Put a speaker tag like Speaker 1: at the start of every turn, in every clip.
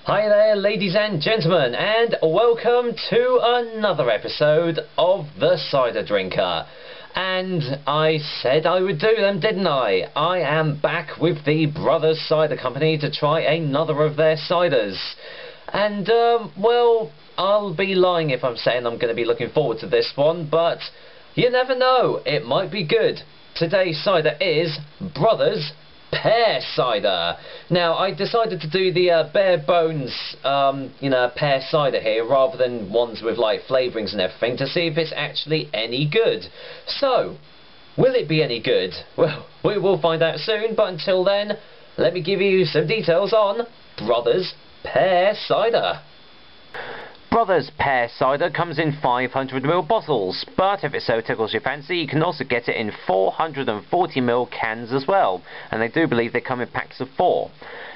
Speaker 1: Hi there, ladies and gentlemen, and welcome to another episode of The Cider Drinker. And I said I would do them, didn't I? I am back with the Brothers Cider Company to try another of their ciders. And, well, I'll be lying if I'm saying I'm going to be looking forward to this one, but you never know, it might be good. Today's cider is Brothers Pear cider. Now, I decided to do the bare bones, pear cider here, rather than ones with like flavourings and everything, to see if it's actually any good. So, will it be any good? Well, we will find out soon, but until then, let me give you some details on Brothers Pear cider. Brothers Pear cider comes in 500ml bottles, but if it so tickles your fancy, you can also get it in 440ml cans as well, and I do believe they come in packs of 4.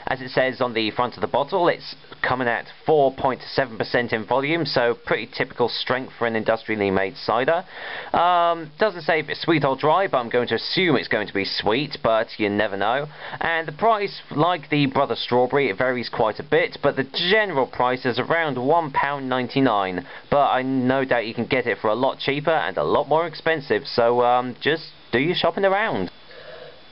Speaker 1: As it says on the front of the bottle, it's coming at 4.7% in volume, so pretty typical strength for an industrially made cider. Doesn't say if it's sweet or dry, but I'm going to assume it's going to be sweet, but you never know. And the price, like the Brother Strawberry, it varies quite a bit, but the general price is around £1.99, but I no doubt you can get it for a lot cheaper and a lot more expensive, so just do your shopping around.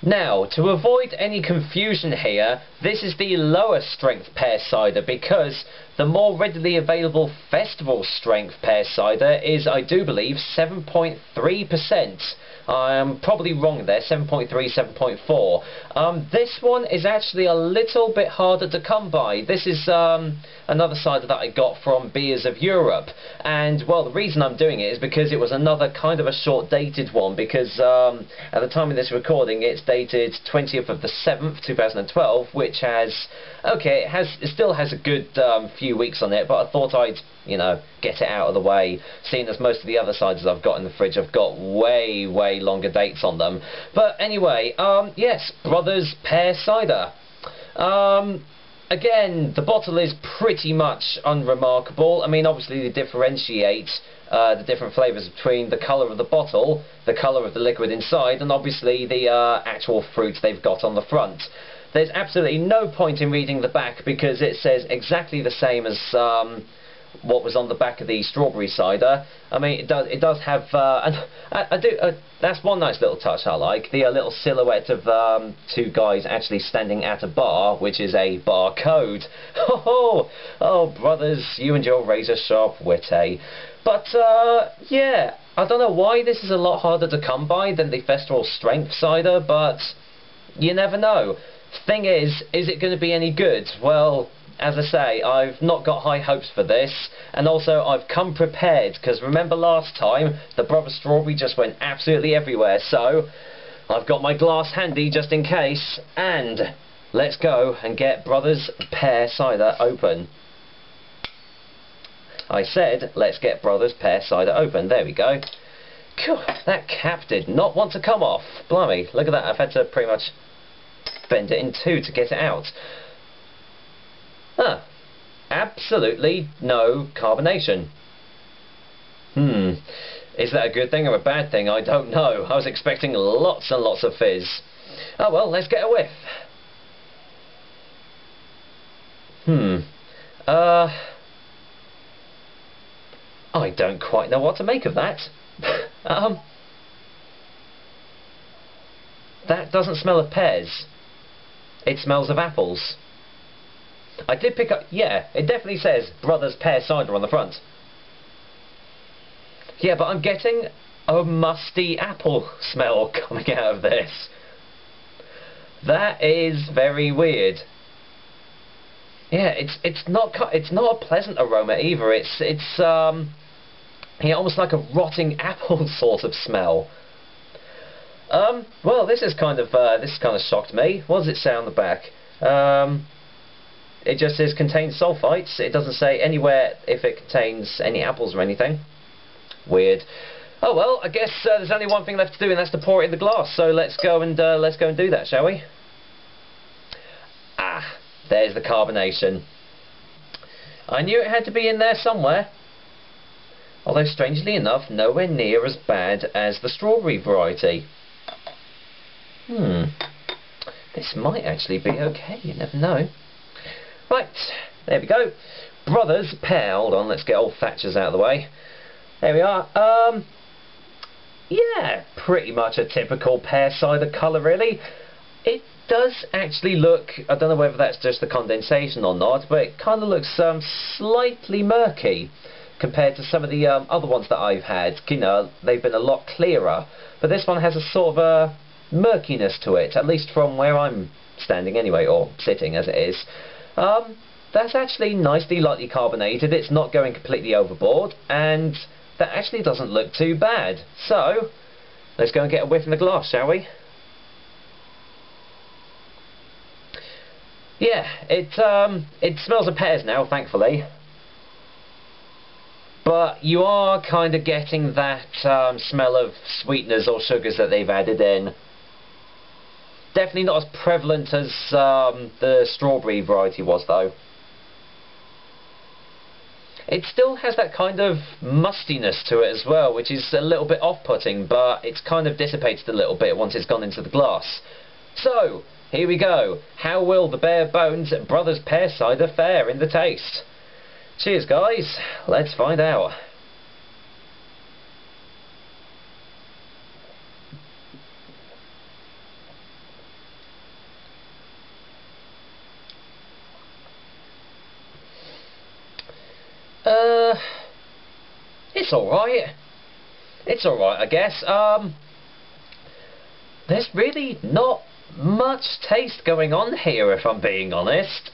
Speaker 1: Now, to avoid any confusion here, this is the lower strength pear cider, because the more readily available festival strength pear cider is, I do believe, 7.3%. I'm probably wrong there, 7.3, 7.4. This one is actually a little bit harder to come by. This is another cider that I got from Beers of Europe, and well, the reason I'm doing it is because it was another kind of a short dated one, because at the time of this recording it's dated 20th of the 7th 2012, which has, okay, it still has a good few weeks on it, but I thought I'd, get it out of the way, seeing as most of the other ciders I've got in the fridge have got way longer dates on them. But anyway, yes, Brothers Pear cider. Again, the bottle is pretty much unremarkable. I mean, obviously they differentiate the different flavours between the colour of the bottle, the colour of the liquid inside, and obviously the actual fruit they've got on the front. There's absolutely no point in reading the back, because it says exactly the same as what was on the back of the strawberry cider. I mean, it does have, that's one nice little touch I like, the little silhouette of two guys actually standing at a bar, which is a barcode. Oh, brothers, you and your razor sharp wit, eh? But, yeah, I don't know why this is a lot harder to come by than the festival strength cider, but you never know. Thing is it going to be any good? Well, as I say, I've not got high hopes for this, and also I've come prepared, because remember last time, the Brother Strawberry just went absolutely everywhere, so I've got my glass handy just in case, and let's go and get Brothers Pear cider open. I said, let's get Brothers Pear cider open. There we go. Phew, that cap did not want to come off. Blimey, look at that, I've had to pretty much bend it in two to get it out. Huh. Absolutely no carbonation. Is that a good thing or a bad thing? I don't know. I was expecting lots and lots of fizz. Oh well, let's get a whiff. I don't quite know what to make of that. That doesn't smell of pears. It smells of apples. I did pick up, yeah, it definitely says Brothers Pear cider on the front. Yeah, but I'm getting a musty apple smell coming out of this. That is very weird. Yeah, it's not a pleasant aroma either. It's yeah, almost like a rotting apple sort of smell. Well, this kind of shocked me. What does it say on the back? It just says contains sulfites. It doesn't say anywhere if it contains any apples or anything. Weird. Oh well, I guess there's only one thing left to do, and that's to pour it in the glass. So let's go and do that, shall we? Ah, there's the carbonation. I knew it had to be in there somewhere. Although strangely enough, nowhere near as bad as the strawberry variety. This might actually be okay, you never know. Right, There we go. Brothers Pear. Hold on, let's get old Thatchers out of the way. There we are. Yeah, pretty much a typical pear cider colour, really. It does actually look, I don't know whether that's just the condensation or not, but it kind of looks slightly murky compared to some of the other ones that I've had. You know, they've been a lot clearer, but this one has a sort of a murkiness to it, at least from where I'm standing anyway, or sitting as it is. That's actually nicely lightly carbonated. It's not going completely overboard, and that actually doesn't look too bad. So let's go and get a whiff in the glass, shall we? Yeah, it smells of pears now, thankfully. But you are kind of getting that smell of sweeteners or sugars that they've added in. Definitely not as prevalent as the strawberry variety was, though. It still has that kind of mustiness to it as well, which is a little bit off-putting, but it's kind of dissipated a little bit once it's gone into the glass. So, here we go. How will the Bare Bones Brothers Pear Cider fare in the taste? Cheers, guys. Let's find out. It's alright. It's alright, I guess. There's really not much taste going on here, if I'm being honest.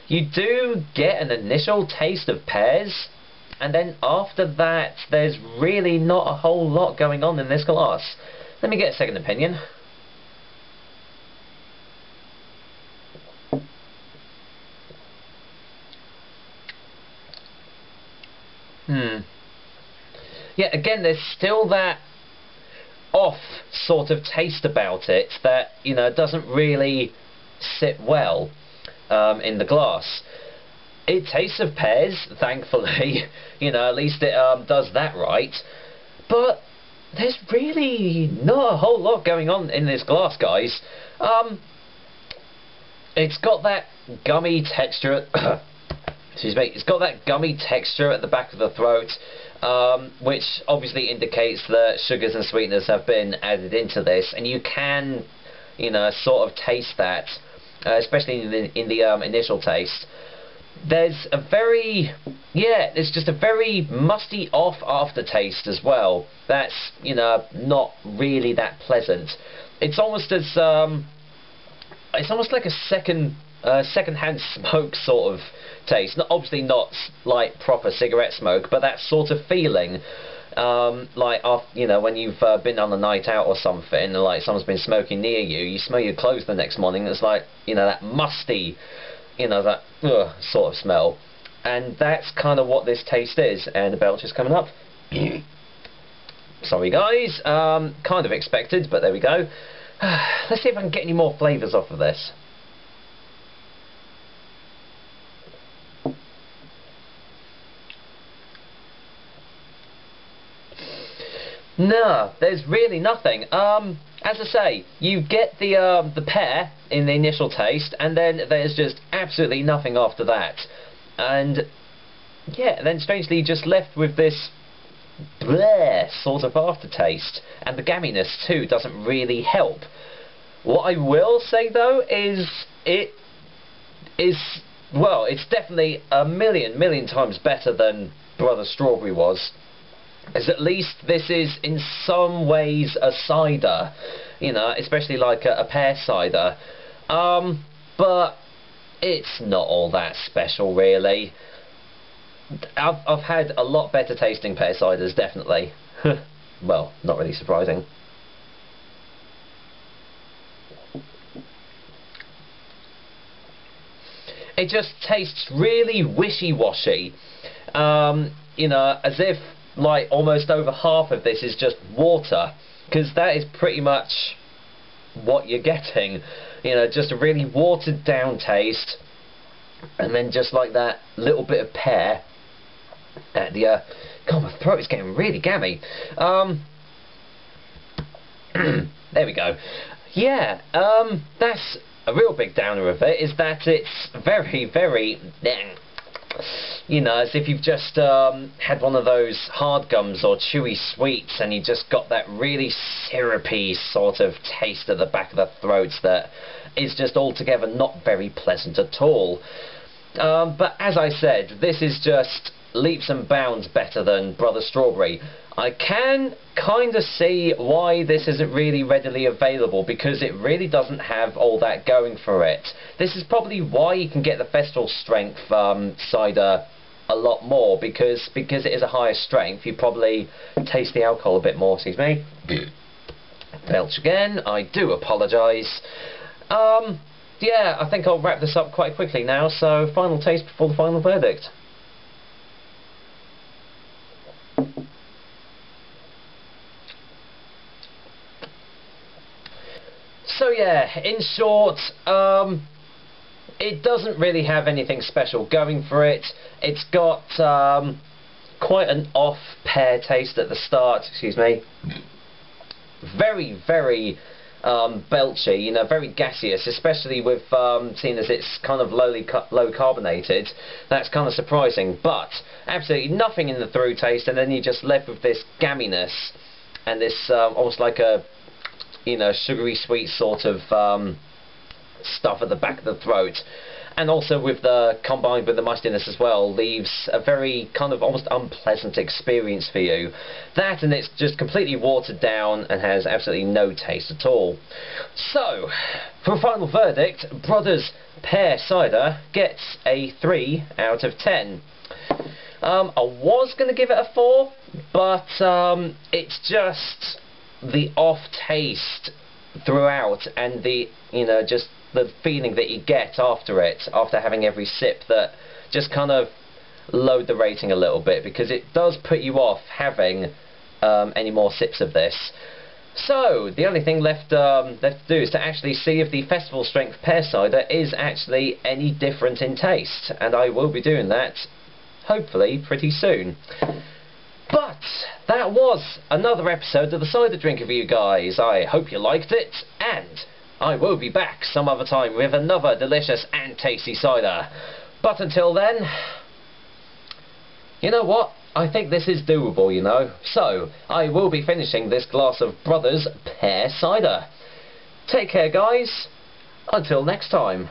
Speaker 1: You do get an initial taste of pears, and then after that, there's really not a whole lot going on in this glass. Let me get a second opinion. Yeah, again, there's still that off sort of taste about it that, you know, doesn't really sit well in the glass. It tastes of pears, thankfully. You know, at least it does that right. But there's really not a whole lot going on in this glass, guys. It's got that gummy texture. Excuse me. It's got that gummy texture at the back of the throat, which obviously indicates that sugars and sweeteners have been added into this, and you can, you know, sort of taste that, especially in the initial taste. There's a very, yeah, there's just a very musty off aftertaste as well. That's, you know, not really that pleasant. It's almost as, it's almost like a second-hand smoke sort of taste. Obviously not like proper cigarette smoke, but that sort of feeling, like, you know, when you've been on a night out or something, and like someone's been smoking near you, you smell your clothes the next morning. It's like, you know, that musty, you know, that sort of smell, and that's kind of what this taste is. And the belch is coming up. Sorry, guys. Kind of expected, but there we go. Let's see if I can get any more flavours off of this. No, there's really nothing. As I say, you get the pear in the initial taste, and then there's just absolutely nothing after that. And yeah, then strangely you're just left with this bleh sort of aftertaste, and the gamminess too doesn't really help. What I will say though is it is, well, it's definitely a million times better than Brother Strawberry was. As at least this is in some ways a cider, you know, especially like a pear cider, but it's not all that special really. I've had a lot better tasting pear ciders, definitely. Well, not really surprising. It just tastes really wishy-washy, you know, as if like almost over half of this is just water, because that is pretty much what you're getting, you know, just a really watered down taste, and then just like that little bit of pear at the God, my throat is getting really gammy. There we go. Yeah, that's a real big downer of it is that it's very, very, you know, as if you've just had one of those hard gums or chewy sweets and you just got that really syrupy sort of taste at the back of the throat that is just altogether not very pleasant at all. But as I said, this is just leaps and bounds better than Brother Strawberry. I can kind of see why this isn't really readily available, because it really doesn't have all that going for it. This is probably why you can get the festival strength cider a lot more, because it is a higher strength. You probably taste the alcohol a bit more. Excuse me. Belch again. I do apologise. Yeah, I think I'll wrap this up quite quickly now, so final taste before the final verdict. So yeah, in short, it doesn't really have anything special going for it. It's got quite an off pear taste at the start, excuse me. Very, very belchy, you know, very gaseous, especially with seeing as it's kind of low carbonated. That's kind of surprising, but absolutely nothing in the through taste, and then you're just left with this gamminess and this almost like a, you know, sugary sweet sort of stuff at the back of the throat, and also with the combined with the mustiness as well, leaves a very kind of almost unpleasant experience for you. That, and it's just completely watered down and has absolutely no taste at all. So for a final verdict, Brothers Pear Cider gets a 3 out of 10. I was going to give it a 4, but it's just the off taste throughout, and the, you know, just the feeling that you get after it, after having every sip, that just kind of load the rating a little bit, because it does put you off having any more sips of this. So the only thing left to do is to actually see if the festival strength pear cider is actually any different in taste, and I will be doing that hopefully pretty soon. But that was another episode of the Cider Drink Review, guys. I hope you liked it, and I will be back some other time with another delicious and tasty cider. But until then, you know what? I think this is doable, you know. So, I will be finishing this glass of Brothers Pear Cider. Take care, guys. Until next time.